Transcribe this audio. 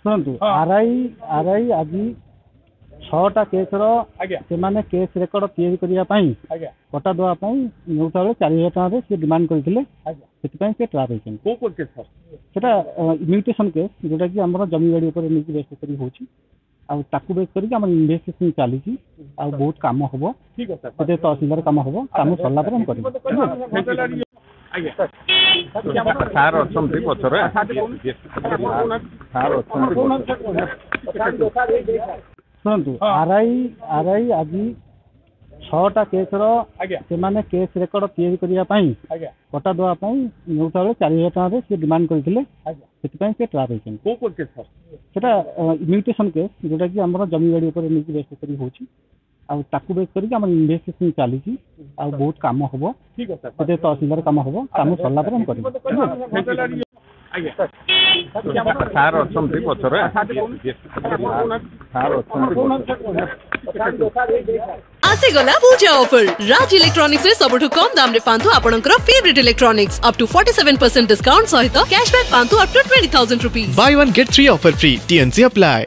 शुणु आरआई आज 6टा केस से केस रेकर्ड तैयारी करने कटा देवाई नौता बेले 4,000 टका से डिमांड करते से ट्राप होता इमिग्रेशन केस जोटा कि आम जमी बाड़ी बेस होताकू बेस कर इन्वेस्टिगेशन चली बहुत कम हम तहसीलदार कम हम कम सरला शुणु आरआई आज 6टा केस से केस रेकर्ड तैयारी करने कटा देवाई नौता बेले 4,000 टका से डिमांड करते से ट्राप होता इमिग्रेशन केस जोटा कि आम जमी बाड़ी बेस होताकू बेस कर इन्वेस्टिगेशन चली बहुत कम हम तहसीलदार कम हम कम सरला आसीगला पूजा ऑफर राज इलेक्ट्रॉनिक्स रे सबठु कम दाम रे पांतु आपनकर favourite electronics up to 47% discount सहित कैशबैक पांतु up to 20,000 rupees buy 1 get 3 offer free TNC apply.